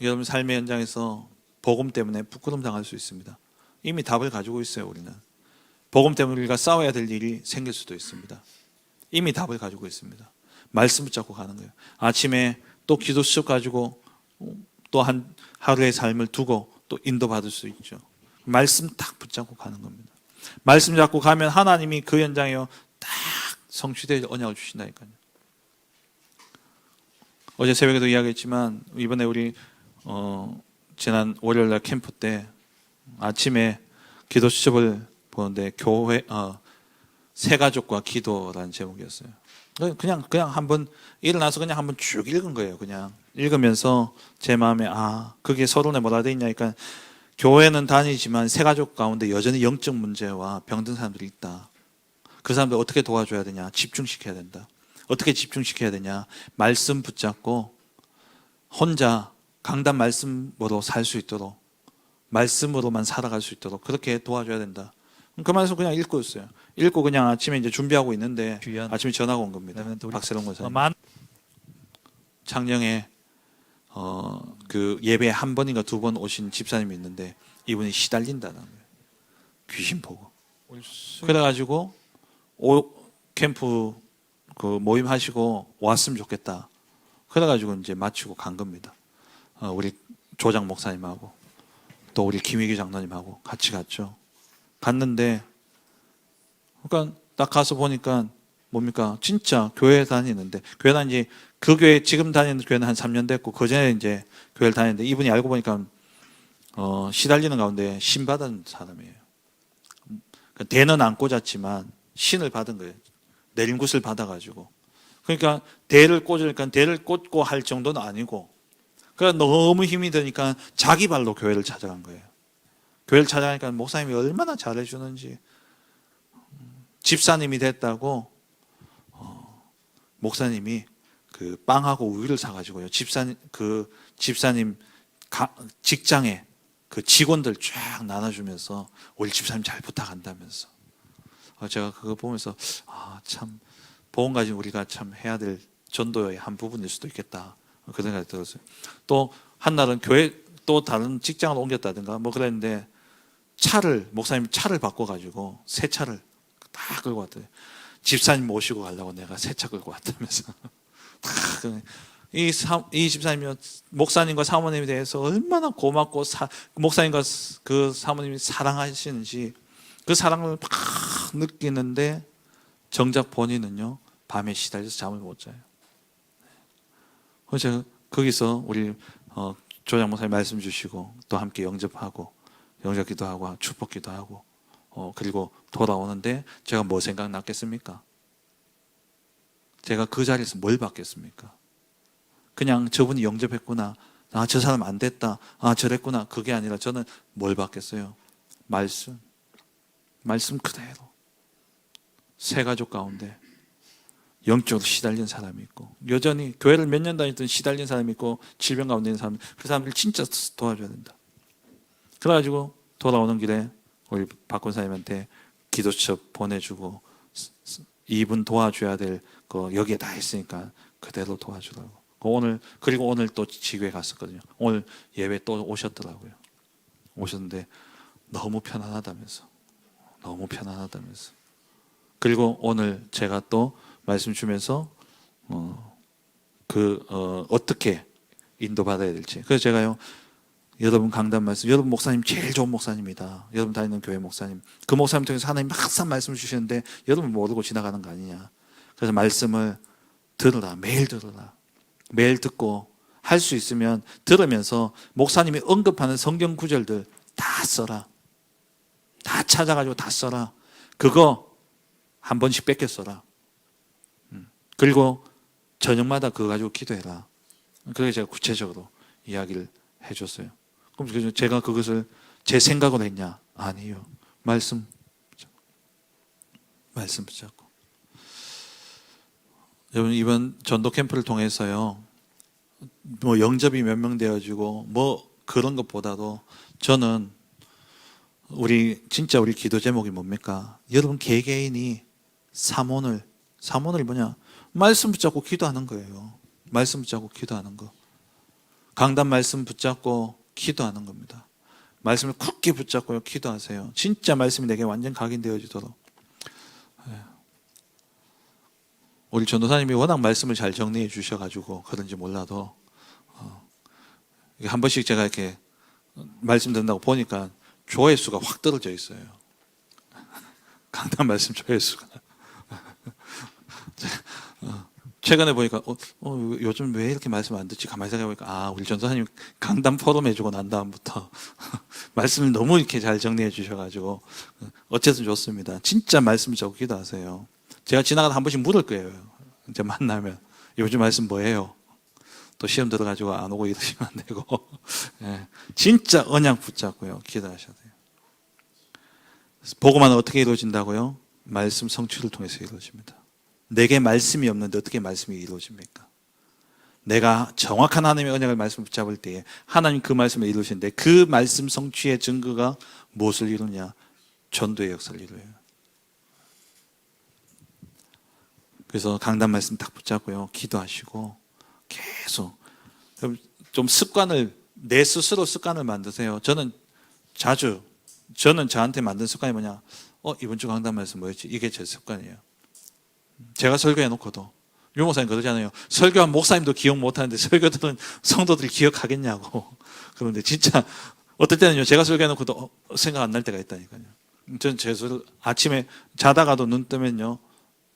여러분 삶의 현장에서 복음 때문에 부끄럼 당할 수 있습니다. 이미 답을 가지고 있어요. 우리는 복음 때문에 우리가 싸워야 될 일이 생길 수도 있습니다. 이미 답을 가지고 있습니다. 말씀 붙잡고 가는 거예요. 아침에 또 기도 수첩 가지고 또 한 하루의 삶을 두고 또 인도받을 수 있죠. 말씀 딱 붙잡고 가는 겁니다. 말씀 잡고 가면 하나님이 그 현장에 딱 성취될 언약을 주신다니까요. 어제 새벽에도 이야기했지만 이번에 우리 지난 월요일날 캠프 때 아침에 기도 수첩을 보는데 교회 새 가족과 기도라는 제목이었어요. 그냥 한번 일어나서 그냥 한번 쭉 읽은 거예요. 그냥 읽으면서 제 마음에 그게 서론에 뭐라 돼 있냐니까 교회는 다니지만 새 가족 가운데 여전히 영적 문제와 병든 사람들이 있다. 그 사람들 어떻게 도와줘야 되냐? 집중시켜야 된다. 어떻게 집중시켜야 되냐? 말씀 붙잡고 혼자 강단 말씀으로 살 수 있도록 말씀으로만 살아갈 수 있도록 그렇게 도와줘야 된다. 그 말씀 그냥 읽고 있어요. 읽고 그냥 아침에 이제 준비하고 있는데 아침에 전화가 온 겁니다. 박세롱 권사님. 창녕에 그 예배에 한 번인가 두 번 오신 집사님이 있는데 이분이 시달린다는 거예요. 귀신 보고. 그래가지고 캠프 그 모임 하시고 왔으면 좋겠다. 그래가지고 이제 마치고 간 겁니다. 우리 조장 목사님하고 또 우리 김희기 장로님하고 같이 갔죠. 갔는데 그러니까 딱 가서 보니까 뭡니까? 진짜 교회 다니는데 교회 다니지 그 교회 지금 다니는 교회는 한 3년 됐고 그 전에 이제 교회를 다니는데 이분이 알고 보니까 시달리는 가운데 신 받은 사람이에요. 대는 안 꽂았지만 신을 받은 거예요. 내림굿을 받아가지고 그러니까 대를 꽂으니까 대를 꽂고 할 정도는 아니고 그러니까 너무 힘이 드니까 자기 발로 교회를 찾아간 거예요. 교회를 찾아가니까 목사님이 얼마나 잘해주는지 집사님이 됐다고 목사님이 그 빵하고 우유를 사가지고요. 집사님 직장에 그 직원들 쫙 나눠주면서 우리 집사님 잘 부탁한다면서 제가 그거 보면서 참 복음 가진 우리가 참 해야 될 전도의 한 부분일 수도 있겠다 그런 생각이 들었어요. 또 한날은 교회 또 다른 직장을 옮겼다든가 뭐 그랬는데 목사님이 차를 바꿔가지고 새 차를 다 끌고 왔더니 집사님 모시고 가려고 내가 새 차 끌고 왔다면서 이 집사님이 목사님과 사모님에 대해서 얼마나 고맙고 목사님과 그 사모님이 사랑하시는지 그 사랑을 막 느끼는데 정작 본인은요 밤에 시달려서 잠을 못 자요. 그래서 거기서 우리 조장 목사님 말씀 주시고 또 함께 영접 기도하고 축복 기도하고 그리고 돌아오는데 제가 뭐 생각났겠습니까? 제가 그 자리에서 뭘 받겠습니까? 그냥 저분이 영접했구나. 저 사람 안 됐다. 저랬구나. 그게 아니라 저는 뭘 받겠어요? 말씀 그대로 새 가족 가운데 영적으로 시달린 사람이 있고 여전히 교회를 몇 년 다니던 시달린 사람이 있고 질병 가운데 있는 사람 그 사람들 진짜 도와줘야 된다. 그래가지고 돌아오는 길에 우리 박 권사님한테 기도첩 보내주고 이분 도와줘야 될 거 여기에 다 있으니까 그대로 도와주라고. 그리고 오늘 또 지교회 갔었거든요. 오늘 예배 또 오셨더라고요. 오셨는데 너무 편안하다면서. 그리고 오늘 제가 또 말씀 주면서 어떻게 인도받아야 될지. 그래서 제가요. 여러분 강단 말씀, 여러분 목사님 제일 좋은 목사님이다. 여러분 다니는 교회 목사님. 그 목사님 통해서 하나님 항상 말씀을 주시는데 여러분 모르고 지나가는 거 아니냐. 그래서 말씀을 들으라. 매일 들으라. 매일 듣고 할 수 있으면 들으면서 목사님이 언급하는 성경 구절들 다 써라. 다 찾아가지고 다 써라. 그거 한 번씩 뺏겨 써라. 그리고 저녁마다 그거 가지고 기도해라. 그래서 제가 구체적으로 이야기를 해줬어요. 그럼 제가 그것을 제 생각으로 했냐? 아니요. 말씀 붙잡고. 여러분 이번 전도 캠프를 통해서요. 뭐 영접이 몇 명 되어지고 뭐 그런 것보다도 저는 진짜 우리 기도 제목이 뭡니까? 여러분 개개인이 사모늘 뭐냐? 말씀 붙잡고 기도하는 거예요. 말씀 붙잡고 기도하는 거. 강단 말씀 붙잡고 기도하는 겁니다. 말씀을 굳게 붙잡고 기도하세요. 진짜 말씀이 내게 완전 각인되어지도록. 우리 전도사님이 워낙 말씀을 잘 정리해 주셔가지고 그런지 몰라도 이게 한 번씩 제가 이렇게 말씀 듣는다고 보니까 조회수가 확 떨어져 있어요. 강단 말씀 조회수가. 최근에 보니까 요즘 왜 이렇게 말씀 안 듣지? 가만히 생각해보니까 우리 전도사님 강단 포럼 해주고 난 다음부터 말씀을 너무 이렇게 잘 정리해 주셔가지고 어쨌든 좋습니다. 진짜 말씀 자꾸 기도하세요. 제가 지나가다 한 번씩 물을 거예요. 이제 만나면 요즘 말씀 뭐예요? 또 시험 들어가지고 안 오고 이러시면 안 되고 예, 진짜 언약 붙잡고요 기도하셔야 돼요. 복음은 어떻게 이루어진다고요? 말씀 성취를 통해서 이루어집니다. 내게 말씀이 없는데 어떻게 말씀이 이루어집니까? 내가 정확한 하나님의 언약을 말씀 붙잡을 때에 하나님 그 말씀을 이루시는데 그 말씀 성취의 증거가 무엇을 이루냐? 전도의 역사를 이루어요. 그래서 강단 말씀 딱 붙잡고요 기도하시고 계속 좀 습관을 내 스스로 습관을 만드세요. 저는 저한테 만든 습관이 뭐냐? 이번 주 강단 말씀 뭐였지? 이게 제 습관이에요. 제가 설교해 놓고도 유 목사님 그러잖아요. 설교한 목사님도 기억 못하는데 설교들은 성도들이 기억하겠냐고. 그런데 진짜 어떨 때는요 제가 설교해 놓고도 생각 안 날 때가 있다니까요. 저는 아침에 자다가도 눈 뜨면요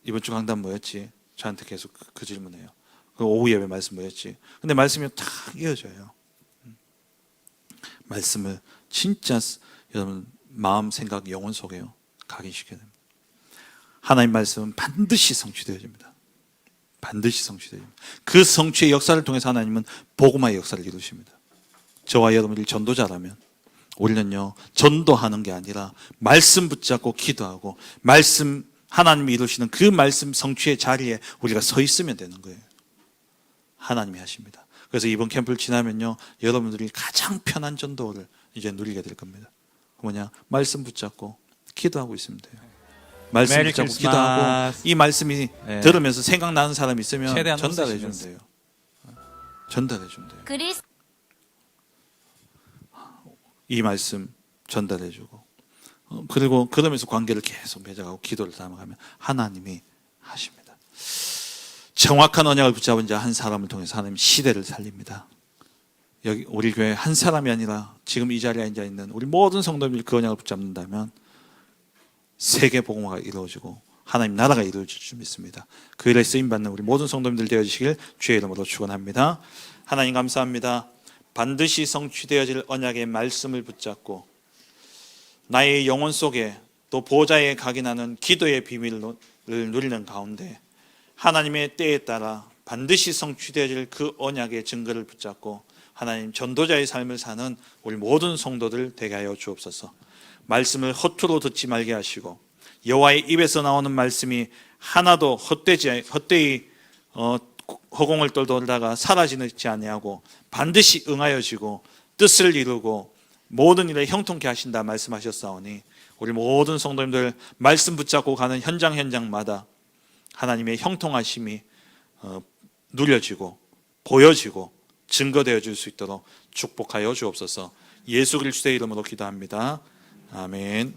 이번 주 강단 뭐였지? 저한테 계속 그 질문해요. 그 오후 예배 말씀 뭐였지? 근데 말씀이 탁 이어져요. 말씀을 진짜 여러분 마음, 생각, 영혼 속에요 각인시켜야 됩니다. 하나님 말씀은 반드시 성취되어집니다. 반드시 성취되어집니다. 그 성취의 역사를 통해서 하나님은 복음화의 역사를 이루십니다. 저와 여러분들이 전도자라면 우리는요 전도하는 게 아니라 말씀 붙잡고 기도하고 말씀 하나님이 이루시는 그 말씀 성취의 자리에 우리가 서 있으면 되는 거예요. 하나님이 하십니다. 그래서 이번 캠프를 지나면요 여러분들이 가장 편한 전도를 이제 누리게 될 겁니다. 뭐냐? 말씀 붙잡고 기도하고 있으면 돼요. 말씀 붙잡고 기도하고 이 말씀이 들으면서 생각나는 사람이 있으면 전달해 주면 돼요. 전달해 주면 돼요. 이 말씀 전달해 주고 그리고 그러면서 관계를 계속 맺어가고 기도를 담아가면 하나님이 하십니다. 정확한 언약을 붙잡은 자 한 사람을 통해서 하나님 시대를 살립니다. 여기 우리 교회 한 사람이 아니라 지금 이 자리에 앉아 있는 우리 모든 성도님들이 그 언약을 붙잡는다면 세계 복음화가 이루어지고 하나님 나라가 이루어질 줄 믿습니다. 그 일에 쓰임받는 우리 모든 성도님들 되어주시길 주의 이름으로 축원합니다. 하나님 감사합니다. 반드시 성취되어질 언약의 말씀을 붙잡고 나의 영혼 속에 또 보좌에 각인하는 기도의 비밀을 누리는 가운데 하나님의 때에 따라 반드시 성취되어질 그 언약의 증거를 붙잡고 하나님 전도자의 삶을 사는 우리 모든 성도들 되게 하여 주옵소서. 말씀을 허투루 듣지 말게 하시고 여호와의 입에서 나오는 말씀이 하나도 헛되이 허공을 돌다가 사라지지 아니하고 반드시 응하여지고 뜻을 이루고 모든 일에 형통케 하신다 말씀하셨사오니 우리 모든 성도님들 말씀 붙잡고 가는 현장마다 하나님의 형통하심이 누려지고 보여지고 증거되어 줄 수 있도록 축복하여 주옵소서. 예수 그리스도의 이름으로 기도합니다. 아멘.